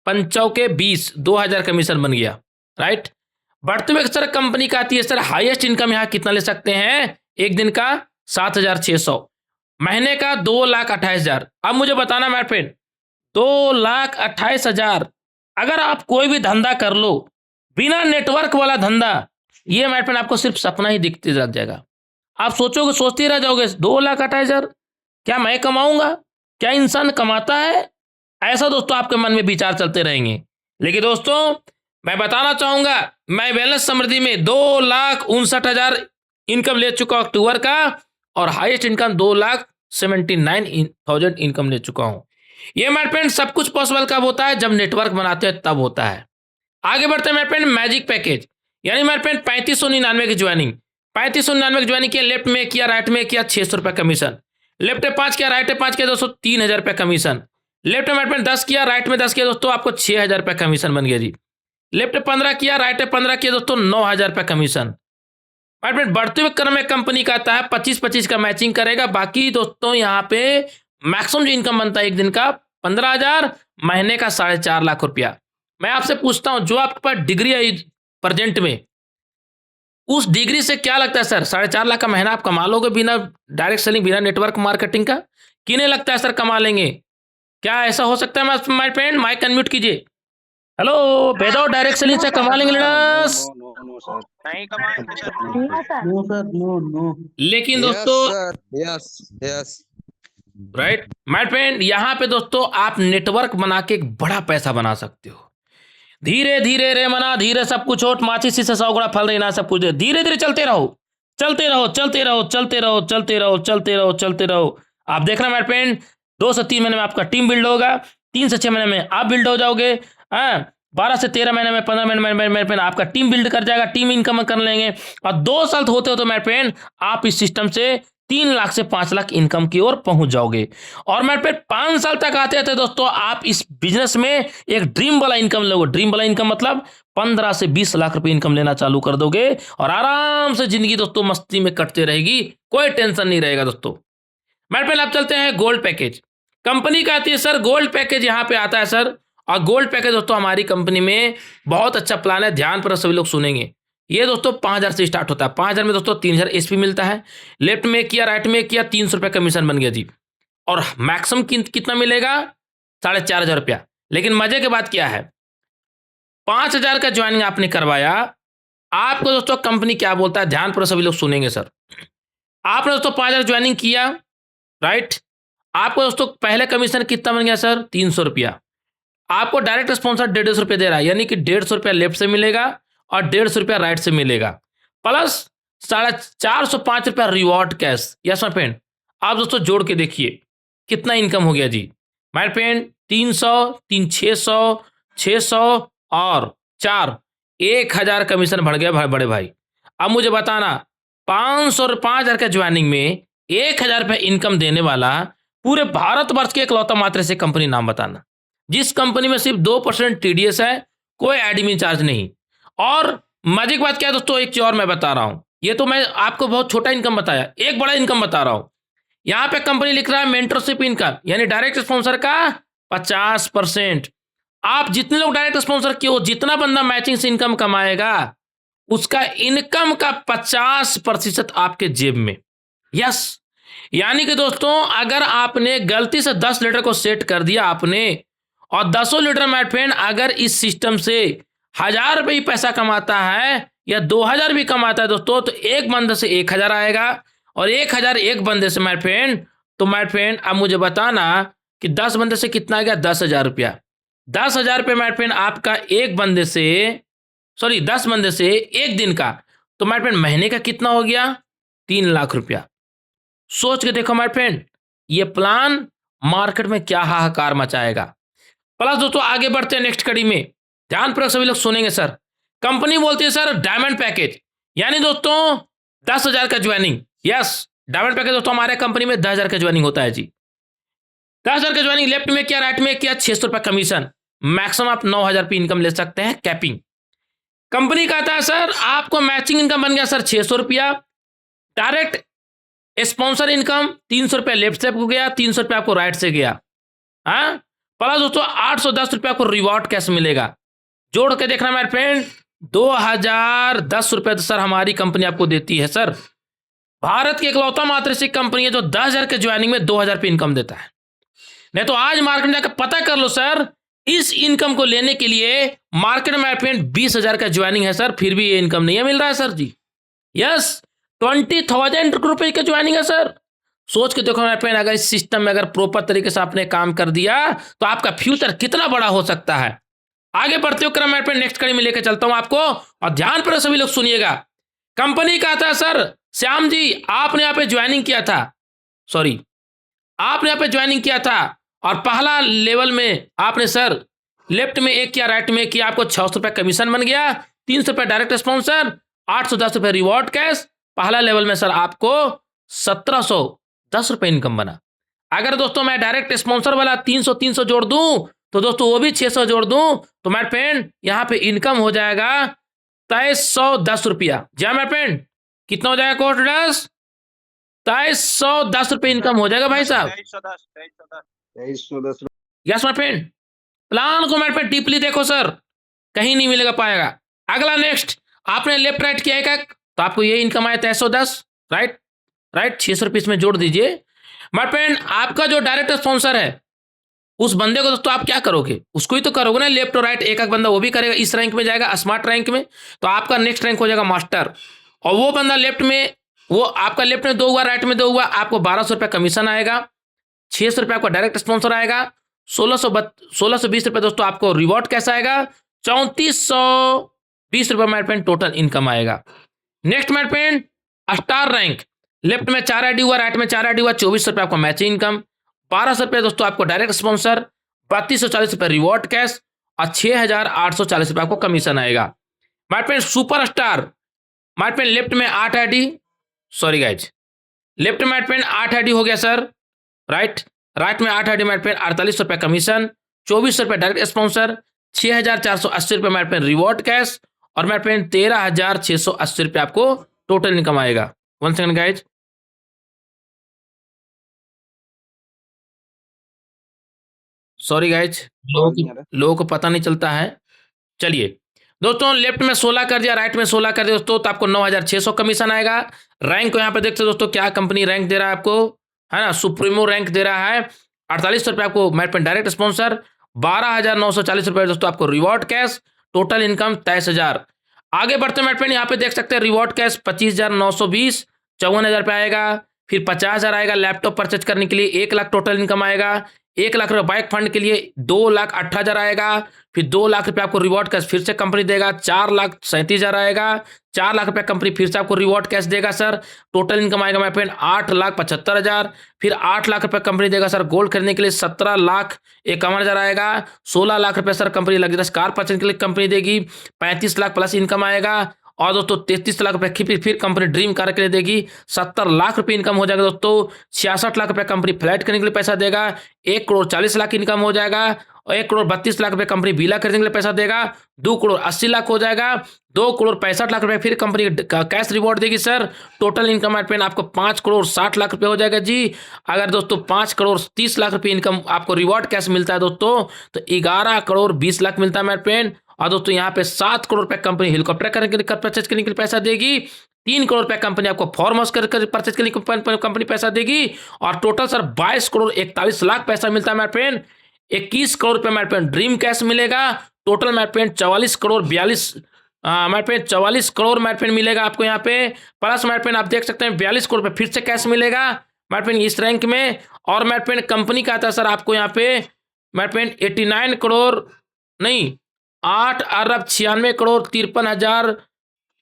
5 20, 2,000 कमीशन बन गया, राइट। बढ़ते हुए सर कंपनी कहती है सर हाईएस्ट इनकम यहाँ कितना ले सकते हैं, एक दिन का 7,600, महीने का 2,28,000। अब मुझे बताना मेरे फ्रेंड 2,28,000 अगर आप कोई भी धंधा कर लो बिना नेटवर्क वाला धंधा, ये मेरे फ्रेंड आपको सिर्फ सपना ही दिखते रह जाएगा। आप सोचोगे, सोचते रह जाओगे 2,28,000 क्या मैं कमाऊंगा, क्या इंसान कमाता है? ऐसा दोस्तों आपके मन में विचार चलते रहेंगे। लेकिन दोस्तों मैं बताना चाहूंगा, मैं वेलनेस समृद्धि में 2,59,000 इनकम ले चुका हूं अक्टूबर का, और हाईएस्ट इनकम 2,79,000 इनकम ले चुका हूं। ये माय फ्रेंड सब कुछ पॉसिबल कब होता है? जब नेटवर्क बनाते हैं तब होता है। आगे बढ़ते हैं माय फ्रेंड मैजिक पैकेज, यानी माय फ्रेंड 3599 की ज्वाइनिंग। 3599 की ज्वाइनिंग किया, लेफ्ट में किया राइट में किया 600 रुपये कमीशन। लेफ्ट में 5 किया राइट में 5 किया दोस्तों 3,000 रुपये कमीशन। लेफ्ट में माय फ्रेंड 10 किया राइट में 10 किया दोस्तों आपको 6,000 रुपये कमीशन बन गया जी। लेफ्ट में 15 किया राइट में 15 किया दोस्तों 9,000 रुपये कमीशन। माय फ्रेंड बढ़ते हुए क्रम में कंपनी का आता है 25-25 का मैचिंग करेगा। बाकी दोस्तों यहाँ पे मैक्सिमम जो इनकम बनता है एक दिन का 15,000, महीने का 4.5 लाख रुपया। मैं आपसे पूछता हूं जो आपके पास डिग्री है प्रेजेंट में, उस डिग्री से क्या लगता है सर 4.5 लाख का महीना आप कमा लोगे बिना डायरेक्ट सेलिंग, बिना नेटवर्क मार्केटिंग का? किन्हें लगता है सर कमा लेंगे? क्या ऐसा हो सकता है माय फ्रेंड? माइक अनम्यूट कीजिए। हेलो, विदाउट डायरेक्ट सेलिंग से कमा लेंगे लीडर्स? नहीं कमाएंगे सर। No sir, no. लेकिन दोस्तों यस राइट माय फ्रेंड, यहाँ पे दोस्तों आप नेटवर्क बना के एक बड़ा पैसा बना सकते हो। धीरे धीरे रे मना, धीरे सब कुछ होट, माचिस से 100 गुना फल रही ना सब कुछ। धीरे धीरे चलते रहो, चलते रहो, चलते रहो, चलते रहो, चलते रहो, चलते रहो, चलते रहो। आप देखना माय फ्रेंड 2 से 3 महीने में आपका टीम बिल्ड होगा, 3 से 6 महीने में आप बिल्ड हो जाओगे, 12 से 13 महीने में 15 महीने में आपका टीम बिल्ड कर जाएगा, टीम इनकम कर लेंगे, और 2 साल होते हो तो माय फ्रेंड आप इस सिस्टम से 3 लाख से 5 लाख इनकम की ओर पहुंच जाओगे। और माय फ्रेंड 5 साल तक आते आते दोस्तों आप इस बिजनेस में एक ड्रीम वाला इनकम लोगे। ड्रीम वाला इनकम मतलब 15 से 20 लाख रुपए इनकम लेना चालू कर दोगे, और आराम से जिंदगी दोस्तों मस्ती में कटते रहेगी, कोई टेंशन नहीं रहेगा दोस्तों। माय फ्रेंड आप चलते हैं गोल्ड पैकेज। कंपनी का आती है सर गोल्ड पैकेज, यहाँ पे आता है सर। और गोल्ड पैकेज दोस्तों हमारी कंपनी में बहुत अच्छा प्लान है, ध्यान पर सभी लोग सुनेंगे। ये दोस्तों 5,000 से स्टार्ट होता है। 5,000 में दोस्तों 3,000 एसपी मिलता है। लेफ्ट में किया राइट में किया 300 रुपये कमीशन बन गया जी। और मैक्सिमम कितना मिलेगा? 4,500 रुपया। लेकिन मजे की बात क्या है, 5,000 का ज्वाइनिंग आपने करवाया, आपको दोस्तों कंपनी क्या बोलता है, ध्यान पर सभी लोग सुनेंगे सर। आपने दोस्तों 5,000 ज्वाइनिंग किया राइट, आपको दोस्तों पहले कमीशन कितना बन गया सर? 300 रुपया। आपको डायरेक्ट स्पॉन्सर 150 रुपये दे रहा है, यानी कि 150 रुपया लेफ्ट से मिलेगा और 150 रुपया राइट से मिलेगा, प्लस 405 रुपया reward cash. Yes my friend, आप दोस्तों जोड़ के देखिए कितना इनकम हो गया जी। माय फ्रेंड 300, 600, 600 और 4, 1,000 कमीशन बढ़ गया बड़े भाई। अब मुझे बताना 500 और 5,000 का ज्वाइनिंग में 1,000 रुपये इनकम देने वाला पूरे भारतवर्ष के इकलौता मात्र से कंपनी नाम बताना, जिस कंपनी में सिर्फ 2% टीडीएस है, कोई एडमिन चार्ज नहीं। और मजे की बात क्या है दोस्तों, एक चीज और मैं बता रहा हूं, ये तो मैं आपको बहुत छोटा इनकम बताया, एक बड़ा इनकम बता रहा हूं। यहां पे कंपनी लिख रहा है मेंटरशिप इनकम, यानी डायरेक्ट स्पॉन्सर का 50%। आप जितने लोग डायरेक्ट स्पॉन्सर किए हो, जितना बंदा मैचिंग से इनकम कमाएगा, उसका इनकम का 50% आपके जेब में। यस, यानी कि दोस्तों अगर आपने गलती से 10 लीटर को सेट कर दिया आपने, और 10 लीटर माय फ्रेंड अगर इस सिस्टम से 1,000 रुपये ही पैसा कमाता है या 2,000 भी कमाता है दोस्तों, तो एक बंदे से 1,000 आएगा, और 1,000 एक बंदे से माय फ्रेंड, तो माय फ्रेंड अब मुझे बताना कि 10 बंदे से कितना आ गया? 10,000 रुपया। 10,000 रुपये माय फ्रेंड आपका एक बंदे से, सॉरी 10 बंदे से एक दिन का, तो माय फ्रेंड महीने का कितना हो गया? 3 लाख रुपया। सोच के देखो माय फ्रेंड, ये प्लान मार्केट में क्या हाहाकार मचाएगा। प्लस दोस्तों आगे बढ़ते हैं नेक्स्ट कड़ी में, ध्यान पूर्वक सभी लोग सुनेंगे सर। कंपनी बोलती है सर डायमंड पैकेज, यानी दोस्तों 10,000 का ज्वाइनिंग। यस, डायमंड पैकेज दोस्तों हमारे कंपनी में 10,000 का ज्वाइनिंग होता है जी। 10,000 का ज्वाइनिंग, लेफ्ट में किया राइट में किया 600 रुपये कमीशन, मैक्सिमम आप 9,000 रुपये इनकम ले सकते हैं कैपिंग। कंपनी कहता है सर आपको मैचिंग इनकम बन गया सर 600 रुपया, डायरेक्ट स्पॉन्सर इनकम 300 रुपया लेफ्ट से आपको गया, 300 रुपया आपको राइट से गया। हाँ, प्लस दोस्तों 810 रुपया आपको रिवॉर्ड कैश मिलेगा। जोड़ के देखना मेरे फ्रेंड, 2,010 रुपये तो सर हमारी कंपनी आपको देती है सर। भारत की इकलौता मात्र ऐसी कंपनी है जो 10,000 के ज्वाइनिंग में 2,000 रुपये इनकम देता है। नहीं तो आज मार्केट में जाकर पता कर लो सर, इस इनकम को लेने के लिए मार्केट में फ्रेंड 20,000 का ज्वाइनिंग है सर, फिर भी ये इनकम नहीं मिल रहा है सर जी। यस, 20,000 रुपये का ज्वाइनिंग है सर। सोच के देखो मेरे फ्रेंड, अगर इस सिस्टम में अगर प्रॉपर तरीके से आपने काम कर दिया तो आपका फ्यूचर कितना बड़ा हो सकता है। आगे बढ़ते हुए क्रम मेरे फ्रेंड नेक्स्ट कड़ी में लेकर चलता हूं आपको, और ध्यान पर सभी लोग सुनिएगा। कंपनी का था सर श्याम जी, आपने यहाँ पे ज्वाइनिंग किया था, सॉरी आपने यहाँ पे ज्वाइनिंग किया था, और पहला लेवल में आपने सर लेफ्ट में एक किया, राइट में किया, आपको 600 रुपये कमीशन बन गया, 300 रुपये डायरेक्ट स्पॉन्सर, 810 रुपये रिवॉर्ड कैश। पहला लेवल में सर आपको 1710 रुपये इनकम बना। अगर दोस्तों मैं डायरेक्ट स्पॉन्सर वाला 300 जोड़ दूं तो दोस्तों वो भी 600 जोड़ दूं तो मेरे फ्रेंड यहाँ पे इनकम हो जाएगा 2310 रुपया। जी मेरे फ्रेंड, कितना हो जाएगा कोर्स ड्रेस? 2310 रुपये इनकम हो जाएगा भाई साहब। 2310 यस माय फ्रेंड, प्लान को मेरे फ्रेंड डीपली देखो सर, कहीं नहीं मिलेगा पाएगा। अगला नेक्स्ट, आपने लेफ्ट राइट किया एक तो आपको ये इनकम आया 2310, राइट राइट 600 रुपये इसमें जोड़ दीजिए। माय फ्रेंड, आपका जो डायरेक्ट स्पॉन्सर है उस बंदे को दोस्तों आप क्या करोगे, उसको ही तो करोगे ना, लेफ्ट और राइट एक एक बंदा वो भी करेगा, इस रैंक में जाएगा स्मार्ट रैंक में, तो आपका नेक्स्ट रैंक हो जाएगा मास्टर। और वो बंदा लेफ्ट में, वो आपका लेफ्ट में 2 हुआ, राइट में 2 हुआ, आपको 1200 रुपये कमीशन आएगा, 600 रुपये आपका डायरेक्ट स्पॉन्सर आएगा, 1620 रुपये दोस्तों आपको रिवॉर्ड कैसा आएगा, 3420 रुपये मेरे फ्रेंड टोटल इनकम आएगा। नेक्स्ट मेरे फ्रेंड स्टार रैंक, लेफ्ट में 4 आईडी हुआ, राइट में 4 आईडी हुआ, 2400 रुपये आपको मैचिंग इनकम, 1200 रुपये दोस्तों आपको डायरेक्ट स्पॉन्सर, 3240 रुपये रिवॉर्ड कैश, और 6840 रुपये आपको कमीशन आएगा। My friend super star, my friend left में 8 आईडी, सॉरी गाइज, लेफ्ट में माय फ्रेंड 8 आईडी हो गया सर, राइट राइट में 8 आईडी माय फ्रेंड, 4800 रुपये कमीशन, 2400 रुपये डायरेक्ट स्पॉन्सर, 6480 रुपये माय फ्रेंड रिवॉर्ड कैश, और माय फ्रेंड 13680 रुपये आपको टोटल इनकम आएगा। 1 सेकंड गाइज, सॉरी गाइज, लोगों को पता नहीं चलता है। चलिए दोस्तों, लेफ्ट में 16 कर दिया, राइट में 16 कर दिया दोस्तों, तो आपको 9600 कमीशन आएगा। रैंक को यहाँ पे देखते दोस्तों, क्या कंपनी रैंक दे रहा है आपको, है ना, सुप्रीमो रैंक दे रहा है। 4800 रुपये आपको मेरे फ्रेंड डायरेक्ट स्पॉन्सर, 12940 रुपये दोस्तों आपको रिवॉर्ड कैश, टोटल इनकम 23000। आगे बढ़ते मेरे फ्रेंड, यहाँ पे देख सकते हैं रिवॉर्ड कैश 25920, 54,000 रुपये आएगा। फिर 50,000 आएगा लैपटॉप परचेज करने के लिए, 1 लाख टोटल इनकम आएगा। 1 लाख रुपये बाइक फंड के लिए 2,08,000 आएगा। फिर 2 लाख रुपये आपको रिवॉर्ड कैश फिर से कंपनी देगा, 4,37,000 आएगा। 4 लाख रुपये कंपनी फिर से आपको रिवॉर्ड कैश देगा सर, टोटल इनकम आएगा मेरे फ्रेंड 8,75,000। फिर 8 लाख रुपये कंपनी देगा सर गोल्ड खरीदने के लिए, 17,51,000 आएगा। 16 लाख रुपये sir company luxurious car purchase के लिए कंपनी देगी, 35 लाख प्लस इनकम आएगा। और दोस्तों 33 लाख रुपये फिर कंपनी ड्रीम कार के लिए देगी, 70 लाख रुपये इनकम हो जाएगा दोस्तों। 66 लाख रुपये कंपनी फ्लैट करने के लिए पैसा देगा, 1,40,00,000 इनकम हो जाएगा। और 1,32,00,000 रुपये कंपनी विला खरीदने के लिए पैसा देगा, 2,80,00,000 हो जाएगा। 2,65,00,000 रुपये फिर कंपनी कैश रिवॉर्ड देगी सर, टोटल इनकम एट पेन आपको 5,60,00,000 रुपये हो जाएगा जी। अगर दोस्तों 5,30,00,000 रुपये इनकम आपको रिवॉर्ड कैश मिलता है दोस्तों, तो 11,20,00,000 मिलता है मेरे पेन। और दोस्तों यहाँ पे 7 करोड़ रुपए कंपनी हेलीकॉप्टर परचेज करने के लिए पैसा देगी, 3 करोड़ रुपए कंपनी आपको फार्म हाउस कर परचेज करने के लिए कंपनी पैसा देगी। और टोटल सर 22,41,00,000 पैसा मिलता है मेरे फ्रेंड। 21 करोड़ रुपए मेरे फ्रेंड ड्रीम कैश मिलेगा, टोटल मेरे फ्रेंड 44 करोड़ 42 मेरे फ्रेंड 44 करोड़ मेरे फ्रेंड मिलेगा आपको यहाँ पे। प्लस मेरे फ्रेंड आप देख सकते हैं 42 करोड़ रुपए फिर से कैश मिलेगा मेरे फ्रेंड इस रैंक में। और मेरे फ्रेंड कंपनी का आता सर आपको यहाँ पे मेरे फ्रेंड 89 करोड़ नहीं 8,96,53,53,000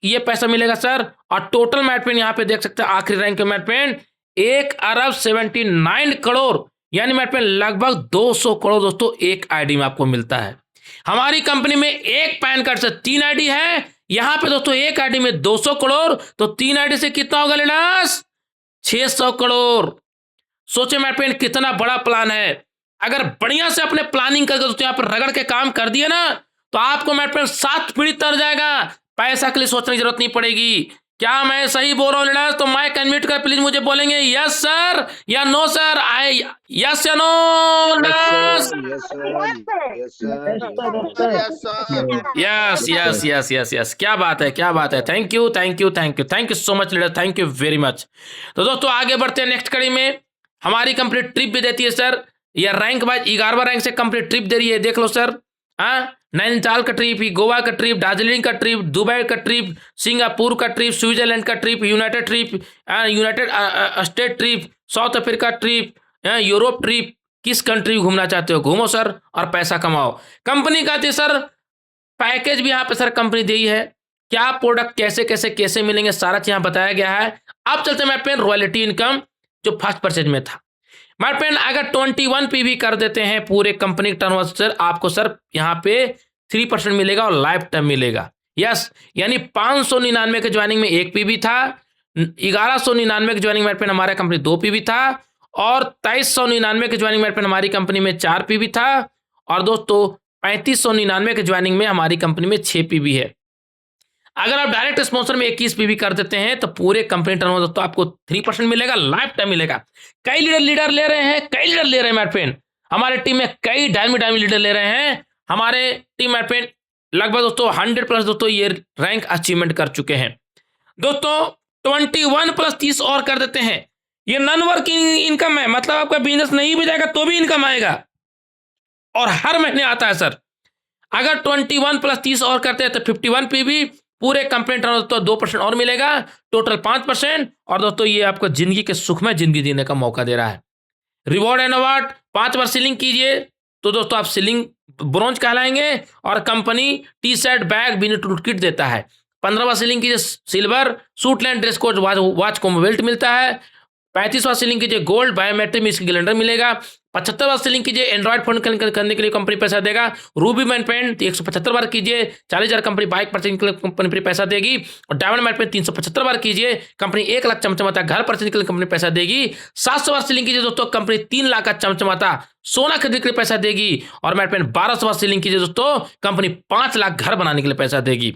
ये पैसा मिलेगा सर। और टोटल मेरे फ्रेंड यहाँ पे देख सकते हैं आखिरी रैंक मेरे फ्रेंड 1,79 करोड़, यानी मेरे फ्रेंड लगभग 200 करोड़ दोस्तों एक आईडी में आपको मिलता है। हमारी कंपनी में एक पैन कार्ड से 3 आईडी है, यहाँ पे दोस्तों एक आईडी में 200 करोड़, तो 3 आईडी से कितना होगा लेनास 600 करोड़। सोचे मेरे फ्रेंड कितना बड़ा प्लान है। अगर बढ़िया से अपने प्लानिंग करके दोस्तों यहाँ पर रगड़ के काम कर दिए ना, तो आपको मेरे फ्रेंड 7 पीढ़ी तर जाएगा, पैसा के लिए सोचने की जरूरत नहीं पड़ेगी। क्या मैं सही बोल रहा हूँ लेनास? तो माइक अनम्यूट कर प्लीज मुझे बोलेंगे यस सर या नो सर, आई यस या नो लेनास? Yes yes yes yes yes, क्या बात है क्या बात है। Thank you thank you thank you thank you so much leader, thank you very much. तो दोस्तों आगे बढ़ते हैं नेक्स्ट कड़ी में। हमारी कंपनी ट्रिप भी देती है सर, यह रैंक वाइज 11वां रैंक से कंपनी ट्रिप दे रही है, देख लो सर। हाँ, नैनीताल का ट्रिप, गोवा का ट्रिप, दार्जिलिंग का ट्रिप, दुबई का ट्रिप, सिंगापुर का ट्रिप, स्विट्जरलैंड का trip, United trip, United state trip, south Africa trip, Europe trip, किस कंट्री घूमना चाहते हो घूमो सर और पैसा कमाओ। कंपनी कहती है सर पैकेज भी यहाँ पे सर कंपनी दी है, क्या प्रोडक्ट कैसे कैसे कैसे मिलेंगे सारा चीज यहाँ बताया गया है। अब चलते हैं मैप रॉयल्टी इनकम जो फर्स्ट परचेज में था। माय फ्रेंड अगर 21 पीवी कर देते हैं पूरे कंपनी टर्नओवर सर आपको सर यहाँ पे 3% मिलेगा और लाइफ टाइम मिलेगा। यस, यानी 599 के ज्वाइनिंग में 1 पीवी था, 1199 के ज्वाइनिंग में हमारा कंपनी 2 पीवी था और 2399 के ज्वाइनिंग में हमारी कंपनी में 4 पीवी था और दोस्तों 3599 के ज्वाइनिंग में हमारी कंपनी में 6 पीवी है। अगर आप डायरेक्ट स्पॉन्सर में 21 पीवी कर देते हैं तो पूरे कंपनी टर्नओवर दोस्तों आपको 3% मिलेगा, लाइफ टाइम मिलेगा। कई लीडर ले रहे हैं, कई लीडर ले रहे हैं मेरे फ्रेंड, हमारे टीम में कई डायमी लीडर ले रहे हैं। हमारे टीम मेरे फ्रेंड लगभग दोस्तों 100+ दोस्तों ये रैंक अचीवमेंट कर चुके हैं। दोस्तों 21 + 30 और कर देते हैं, ये नॉन वर्किंग इनकम है, मतलब आपका बिजनेस नहीं भी जाएगा तो भी इनकम आएगा और हर महीने आता है सर। अगर 21 + 30 और करते हैं तो 51 पीवी, पूरे कंपनी टर्नओवर दोस्तों 2% और मिलेगा, टोटल 5%। और दोस्तों ये आपको जिंदगी के सुखमय जिंदगी जीने का मौका दे रहा है। Reward and award 5 bar ceiling कीजिए तो दोस्तों आप सीलिंग ब्रॉन्ज कहलाएंगे और कंपनी टी शर्ट बैग बिनी टूट किट देता है। 15 बार सीलिंग कीजिए silver, suit land dress code watch को बेल्ट मिलता है। 35 बार सीलिंग कीजिए गोल्ड बायोमेट्रिक में इसकी कैलेंडर मिलेगा। 75 बार सीलिंग कीजिए एंड्रॉइड फोन करने के लिए कंपनी पैसा देगा। रूबी मैन पेन 175 बार कीजिए 40,000 कंपनी बाइक परचेजिंग के लिए कंपनी पैसा देगी। और डायमंड मैट पेन 375 बार कीजिए कंपनी 1 लाख चमचमाता घर परचेजिंग के लिए कंपनी पैसा देगी। 700 बार सीलिंग कीजिए दोस्तों कंपनी 3 लाख का चमचमाता सोना खरीदने के लिए पैसा देगी। और मैट पेन 1200 बार सीलिंग कीजिए दोस्तों कंपनी 5 लाख घर बनाने के लिए पैसा देगी।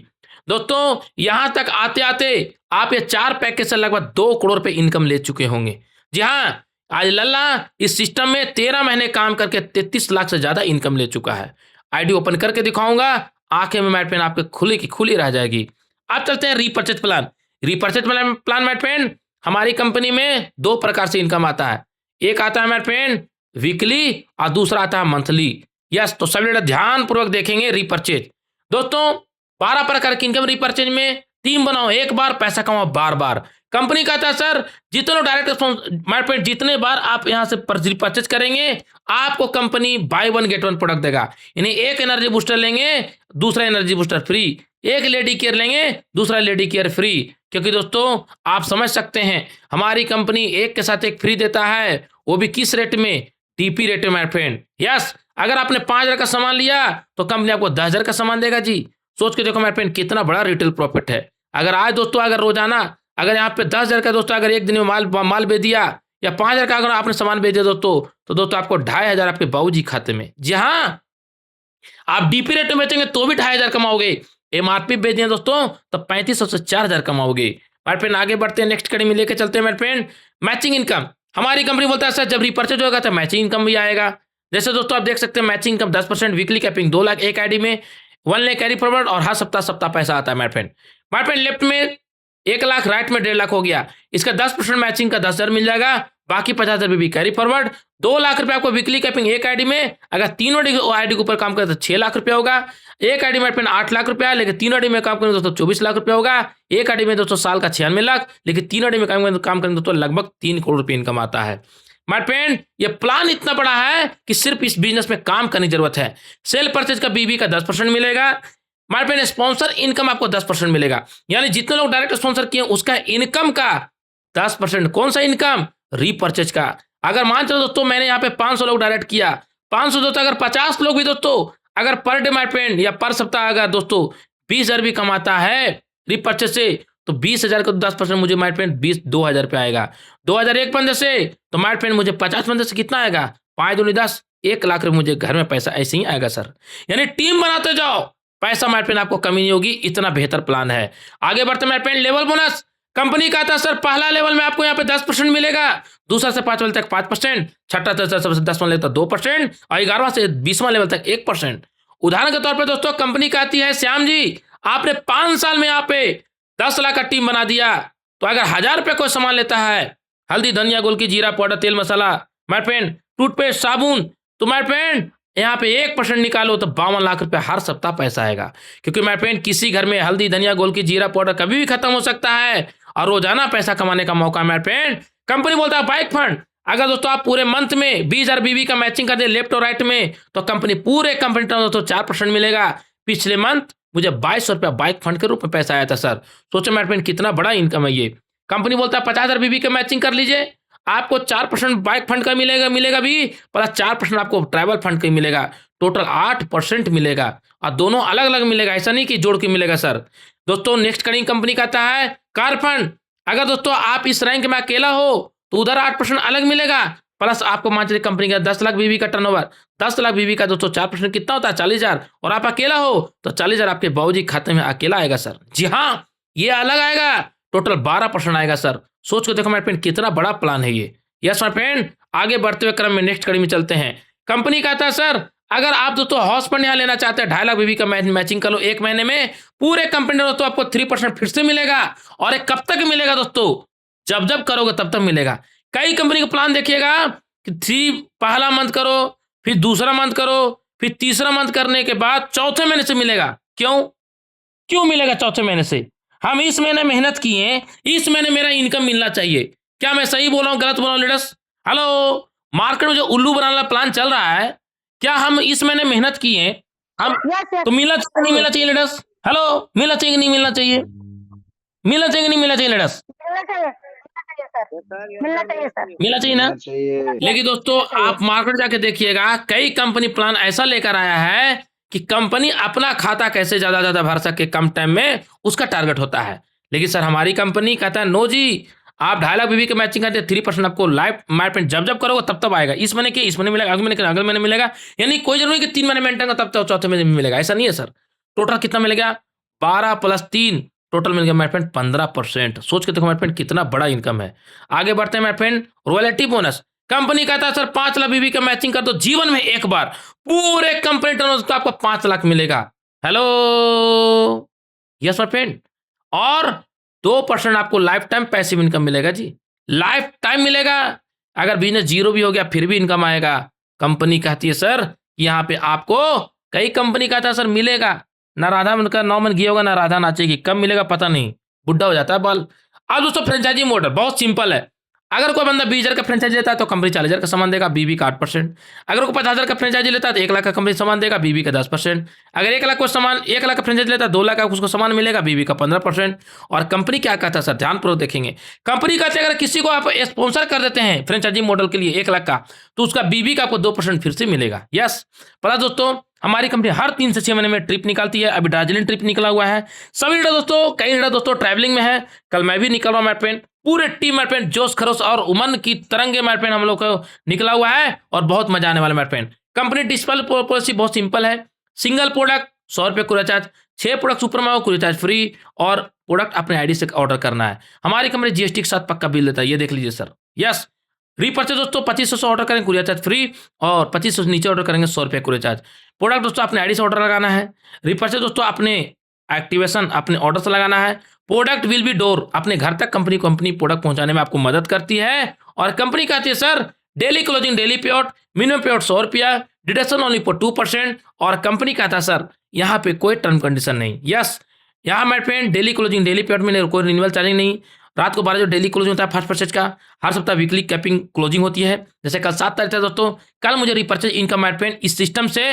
दोस्तों यहां तक आते आते आप ये 4 पैकेज से लगभग 2 करोड़ रुपए इनकम ले चुके होंगे। जी हाँ, आज लल्ला इस सिस्टम में 13 महीने काम करके 33 लाख से ज्यादा इनकम ले चुका है। आईडी ओपन करके दिखाऊंगा, आंखें में मैट पेन आपके खुली की खुली रह जाएगी। अब चलते हैं रीपर्चेज प्लान। रीपर्चेज प्लान मैट पेन हमारी कंपनी में 2 प्रकार से इनकम आता है, एक आता है मैट पेन वीकली और दूसरा आता है मंथली। यस, तो सभी ध्यान पूर्वक देखेंगे रीपर्चेज। दोस्तों 12 प्रकार की इनकम रीपर्चेज में, टीम बनाओ एक बार, पैसा कमाओ बार बार। कंपनी कहता है सर जितने डायरेक्ट जितने बार आप यहां से परचेज करेंगे आपको कंपनी बाय 1 गेट 1 प्रोडक्ट देगा। यानी एक एनर्जी बूस्टर लेंगे दूसरा एनर्जी बूस्टर फ्री, एक लेडी केयर लेंगे दूसरा लेडी केयर फ्री। क्योंकि दोस्तों आप समझ सकते हैं हमारी कंपनी एक के साथ एक फ्री देता है, वो भी किस रेट में, टीपी रेट में माय फ्रेंड। यस, अगर आपने 5,000 का सामान लिया तो कंपनी आपको 10,000 का सामान देगा। जी सोच के देखो माय फ्रेंड कितना बड़ा रिटेल प्रॉफिट है। अगर आज दोस्तों अगर रोजाना अगर यहाँ पे 10,000 का दोस्तों अगर एक दिन में माल बेच दिया या 5,000 का अगर आपने सामान बेच दिया दोस्तों तो दोस्तों आपको 2,500 आपके बाबूजी खाते में। जी हाँ, आप डीपी रेट में बेचेंगे तो भी 2,500 कमाओगे, एमआरपी बेच दिए दोस्तों तो 3,500 से 4,000 कमाओगे। मेरे फ्रेंड आगे बढ़ते हैं, नेक्स्ट कड़ी में लेके चलते हैं मेरे फ्रेंड मैचिंग इनकम। हमारी कंपनी बोलता है सर जब रिपर्चेज होगा तो मैचिंग इनकम भी आएगा। जैसे दोस्तों आप देख सकते हैं matching income 10%, weekly capping 2 lakh एक आईडी में, 1 लाख कैरी फॉरवर्ड और हर सप्ताह पैसा आता है मेरे फ्रेंड। मेरे फ्रेंड लेफ्ट में 1 लाख, राइट में 1.5 लाख हो गया। इसका 10% मैचिंग का 10,000 मिल जाएगा, बाकी 50,000 भी कैरी फॉरवर्ड। 2 लाख रुपए आपको वीकली कैपिंग एक आईडी में, अगर तीनों आईडी के ऊपर काम करे तो 6 लाख रुपया होगा। एक आईडी में 8 लाख रुपया, लेकिन तीनों आईडी में काम करें दोस्तों 24 लाख रुपया होगा। एक आईडी में दोस्तों साल का 96 लाख, लेकिन तीनों आईडी में काम करें दोस्तों लगभग 3 करोड़ रुपये इनकम आता है। माय फ्रेंड ये प्लान इतना बड़ा है कि सिर्फ इस बिजनेस में काम करने की जरूरत है। सेल परचेज का बीबी का 10% मिलेगा। माय फ्रेंड स्पॉन्सर इनकम आपको 10% मिलेगा, यानी जितने लोग डायरेक्ट स्पॉन्सर किए उसका इनकम का 10%। कौन सा इनकम? रीपर्चेज का। अगर मान चलो दोस्तों मैंने यहाँ पे 500 लोग डायरेक्ट किया, 500 दोस्तों अगर 50 लोग भी दोस्तों अगर पर डे माय फ्रेंड या पर सप्ताह अगर दोस्तों 20,000 भी कमाता है रीपर्चेज से तो 20,000 का 10% मुझे माय फ्रेंड 2,000 पे आएगा। 2,000 एक बंदे से तो माय फ्रेंड मुझे 50 बंदे से कितना आएगा? 5 दूनी 10, 1 लाख रुपये मुझे घर में पैसा ऐसे ही आएगा सर। यानी टीम बनाते जाओ, पैसा माय फ्रेंड आपको कमी नहीं होगी, इतना बेहतर प्लान है। आगे बढ़ते my friend level bonus. Company का था सर पहला लेवल में आपको यहाँ पे 10% मिलेगा, दूसरा से 5 लेवल तक 5%, छठा से 10वां लेवल तक 2% और 11वां से 20वां लेवल तक 1%। उदाहरण के तौर पे दोस्तों कंपनी कहती है श्याम जी आपने 5 साल में यहाँ पे 10 लाख का टीम बना दिया, तो अगर 1,000 रुपये कोई सामान लेता है, हल्दी धनिया गोलकी जीरा पाउडर तेल मसाला माय फ्रेंड टूथपेस्ट साबुन, तो माय फ्रेंड यहाँ पे 1% निकालो तो 52 लाख रुपए हर सप्ताह पैसा आएगा। क्योंकि माय फ्रेंड किसी घर में हल्दी, धनिया, गोल की जीरा पाउडर कभी भी खत्म हो सकता है और रोजाना पैसा कमाने का मौका माय फ्रेंड कंपनी बोलता है बाइक फंड। अगर दोस्तों आप पूरे मंथ में 20,000 बीबी का मैचिंग कर दे लेफ्ट और राइट में तो कंपनी पूरे कंपनी टर्न दोस्तों 4% मिलेगा। पिछले मंथ मुझे 2200 रुपया बाइक फंड के रूप में पैसा आया था सर। सोचो माय फ्रेंड कितना बड़ा इनकम है ये। कंपनी बोलता है 50,000 बीबी का मैचिंग कर लीजिए, आपको 4% बाइक फंड का मिलेगा भी, प्लस 4% आपको ट्रैवल फंड का मिलेगा, टोटल 8% मिलेगा और दोनों अलग अलग मिलेगा, ऐसा नहीं कि जोड़ के मिलेगा सर। दोस्तों नेक्स्ट करेंगे कंपनी कहता है कार फंड। अगर दोस्तों आप इस रैंक में अकेला हो तो उधर 8% अलग मिलेगा, प्लस आपको मान चलिए कंपनी का 10 लाख बीबी का टर्नओवर, 10 लाख बीबी का दोस्तों 4% कितना होता है 40,000, और आप अकेला हो तो 40,000 आपके बाबूजी खाते में अकेला आएगा सर। जी हाँ, ये अलग आएगा, टोटल 12% आएगा सर। सोच के देखो माय फ्रेंड कितना बड़ा प्लान है ये। यस माय फ्रेंड, आगे बढ़ते हुए क्रम में नेक्स्ट कड़ी में चलते हैं। कंपनी कहता है सर अगर आप दोस्तों हाउस फंड यहाँ लेना चाहते हैं 2.5 लाख बीबी का मैचिंग कर लो 1 महीने में, पूरे कंपनी दोस्तों आपको 3% फिर से मिलेगा। और एक कब तक मिलेगा दोस्तों, जब जब करोगे तब तक मिलेगा। कई कंपनी का प्लान देखिएगा कि पहला मंथ करो, फिर दूसरा मंथ करो, फिर तीसरा मंथ करने के बाद चौथे महीने से मिलेगा। क्यों मिलेगा चौथे महीने से? हम इस महीने मेहनत किए, इस महीने मेरा इनकम मिलना चाहिए। क्या मैं सही बोल रहा हूँ गलत बोल रहा हूँ लीडर्स? हेलो, मार्केट में जो उल्लू बनाने वाला प्लान चल रहा है, क्या हम इस महीने मेहनत किए हम तो मिलना चाहिए नहीं मिलना चाहिए लीडर्स? हेलो, मिलना चाहिए कि नहीं मिलना चाहिए? मिलना चाहिए कि नहीं मिलना चाहिए लीडर्स? मिलना चाहिए ना? लेकिन दोस्तों आप मार्केट जाके देखिएगा, कई कंपनी प्लान ऐसा लेकर आया है कि कंपनी अपना खाता कैसे ज्यादा भर सके कम टाइम में, उसका टारगेट होता है। लेकिन सर हमारी कंपनी कहता है नो जी, आप 2.5 लाख बीबी के मैचिंग करते 3% आपको लाइफ मैच जब जब करोगे तब तब आएगा। इस महीने मिलेगा, अगले महीने मिलेगा, यानी कोई जरूरी कि 3 महीने मेंटेन का तब तक चौथे महीने में मिलेगा, ऐसा नहीं है सर। टोटल कितना मिलेगा? 12 + 3 टोटल मिल गया माय फ्रेंड 15%। सोच के देखो माय फ्रेंड कितना बड़ा इनकम है। आगे बढ़ते हैं my friend, royalty bonus. Company कहता है सर 5 लाख बीबी का मैचिंग कर दो जीवन में एक बार, पूरे कंपनी टर्नओवर का आपको 5 लाख मिलेगा। हेलो, यस माय फ्रेंड, और 2% आपको लाइफ टाइम पैसिव इनकम मिलेगा जी, लाइफ टाइम मिलेगा। अगर बिजनेस जीरो भी हो गया फिर भी इनकम आएगा। कंपनी कहती है सर यहाँ पे आपको, कई कंपनी कहता है सर मिलेगा ना, राधा उनका 9 मन घी होगा ना राधा नाचेगी, कब मिलेगा पता नहीं, बुढ़ा हो जाता है बाल। अब दोस्तों फ्रेंचाइजी मॉडल बहुत सिंपल है। अगर कोई बंदा 20,000 का फ्रेंचाइजी लेता है तो कंपनी 40,000 का सामान देगा, बीबी का 8%। अगर कोई 50,000 का फ्रेंचाइजी लेता है तो 1 लाख का कंपनी सामान देगा, बीबी का 10%। अगर 1 लाख का फ्रेंचाइजी लेता है 2 लाख का उसको सामान मिलेगा, बीबी का 15%। और कंपनी क्या कहता है सर, ध्यानपूर्वक देखेंगे। कंपनी कहते हैं अगर किसी को आप स्पॉन्सर कर देते हैं फ्रेंचाइजी मॉडल के लिए 1 लाख का, तो उसका बीबी का आपको 2% फिर से मिलेगा। यस, प्लस दोस्तों हमारी कंपनी हर 3 से 6 महीने में ट्रिप निकालती है। अभी दार्जिलिंग ट्रिप निकला हुआ है। सभी दोस्तों, कई दोस्तों ट्रैवलिंग में है, कल मैं भी निकल रहा हूँ माय फ्रेंड। पूरे टीम माय फ्रेंड जोश खरोश और उमंग की तरंगे माय फ्रेंड हम लोग को निकला हुआ है और बहुत मजा आने वाला माय फ्रेंड। कंपनी डिस्पल पॉलिसी बहुत सिंपल है। सिंगल प्रोडक्ट 100 रुपये को रिचार्ज, 6 प्रोडक्ट सुपर माओ को रिचार्ज फ्री, और प्रोडक्ट अपने आईडी से ऑर्डर करना है। हमारी कंपनी जीएसटी के साथ पक्का बिल देता है, ये देख लीजिए सर। यस, रीपर्चेज दोस्तों 2500 से ऑर्डर करेंगे कुरियर चार्ज फ्री, और 2500 से नीचे ऑर्डर करेंगे 100 रुपये कुरियर चार्ज। प्रोडक्ट दोस्तों अपने आईडी से ऑर्डर लगाना है। रीपर्चेज दोस्तों अपने एक्टिवेशन अपने ऑर्डर से लगाना है। प्रोडक्ट विल बी डोर, अपने घर तक कंपनी प्रोडक्ट पहुंचाने में आपको मदद करती है। और कंपनी कहती है सर डेली क्लोजिंग डेली पे आउट, मिनिमम पे आउट 100 रुपया, डिडक्शन ओनली फॉर 2%। और कंपनी कहता है सर यहाँ पे कोई टर्म कंडीशन नहीं। यस, यहाँ my friend daily closing daily पे आउट में कोई रिन्यूअल चार्जिंग नहीं। रात को 12 जो डेली क्लोजिंग होता है फर्स्ट परचेज का, हर सप्ताह वीकली कैपिंग क्लोजिंग होती है। जैसे कल 7 तारीख था दोस्तों, कल मुझे रिपर्चेज इनकम माय फ्रेंड इस सिस्टम से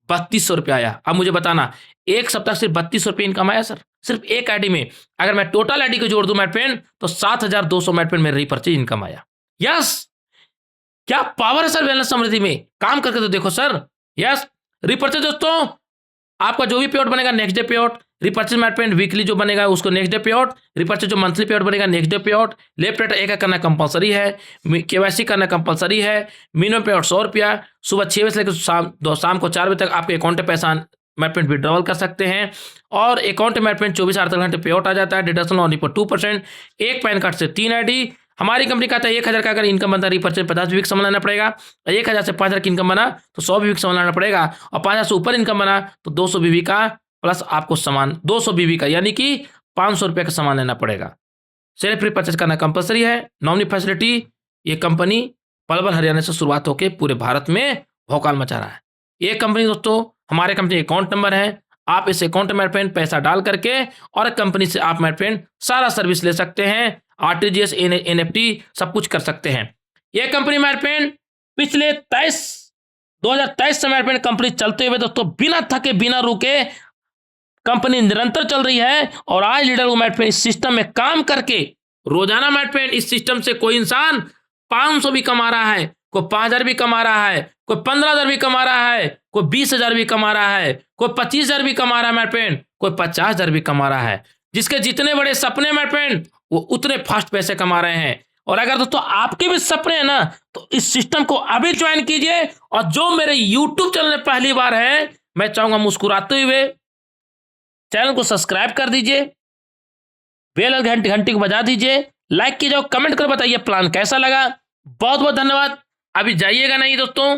3200 रुपये आया। अब मुझे बताना, एक सप्ताह सिर्फ 3200 रुपये इनकम आया सर, सिर्फ एक आईडी में। अगर मैं टोटल आईडी को जोड़ दूं माय फ्रेंड तो 7,200 माय फ्रेंड मेरे रिपर्चेज इनकम आया। यस, क्या पावर है सर वेलनेस समृद्धि में, काम करके तो देखो सर। यस, रिपर्चेज दोस्तों आपका जो भी पे आउट बनेगा नेक्स्ट डे पे out, repurchase my friend weekly जो बनेगा उसको नेक्स्ट डे पे आउट, रिपर्चेज जो मंथली पे आउट बनेगा नेक्स्ट डे पे आउट। लेफ्ट राइट एक करना कंपलसरी है, केवाईसी करना कंपलसरी है। मिनिमम पे आउट 100 रुपया, सुबह 6 बजे से लेकर शाम को 4 बजे तक आपके अकाउंट में पैसा माय फ्रेंड विड्रॉल कर सकते हैं। और अकाउंट में माय फ्रेंड 24 48 घंटे पे आउट आ जाता है। Deduction only for 2%। एक पैन कार्ड से 3 आईडी। हमारी कंपनी कहता है 1,000 का अगर इनकम बनता है रिपर्चेज 50 बीबी का सामान लाना पड़ेगा, और 1,000 से 5,000 की इनकम बना तो 100 बीबी का सामान लाना पड़ेगा, और 5,000 से ऊपर इनकम बना तो 200 बीबी का प्लस आपको सामान 200 बीबी का यानी कि 500 रुपये का सामान लेना पड़ेगा। सेल्फ रिपर्चेज करना कंपलसरी है। नॉमिनी फैसिलिटी, ये कंपनी पलवल हरियाणा से शुरुआत होकर पूरे भारत में भौकाल मचा रहा है। ये कंपनी दोस्तों हमारे कंपनी अकाउंट नंबर है, आप इस अकाउंट में फ्रेंड पैसा डाल करके और कंपनी से आप फ्रेंड सारा सर्विस ले सकते हैं, आरटीजीएस, एनएफटी सब कुछ कर सकते हैं। ये कंपनी मेरे फ्रेंड पिछले 2023 से मेरे फ्रेंड कंपनी चलते हुए दोस्तों बिना थके बिना रुके कंपनी निरंतर चल रही है। और आज लीडर मेरे फ्रेंड इस सिस्टम में काम करके रोजाना मेरे फ्रेंड इस सिस्टम से कोई इंसान 500 भी कमा रहा है, कोई 5000 भी कमा रहा है, कोई 15000 भी कमा रहा है, कोई 20000 भी कमा रहा है, कोई 25000 भी कमा रहा है मेरे फ्रेंड, कोई 50000 भी कमा रहा है। जिसके जितने बड़े सपने मेरे फ्रेंड वो उतने फास्ट पैसे कमा रहे हैं। और अगर दोस्तों आपके भी सपने हैं ना तो इस सिस्टम को अभी ज्वाइन कीजिए। और जो मेरे यूट्यूब चैनल में पहली बार है, मैं चाहूंगा मुस्कुराते हुए चैनल को सब्सक्राइब कर दीजिए, बेल घंटी को बजा दीजिए, लाइक कीजिए, कमेंट कर बताइए प्लान कैसा लगा। बहुत बहुत धन्यवाद। अभी जाइएगा नहीं दोस्तों,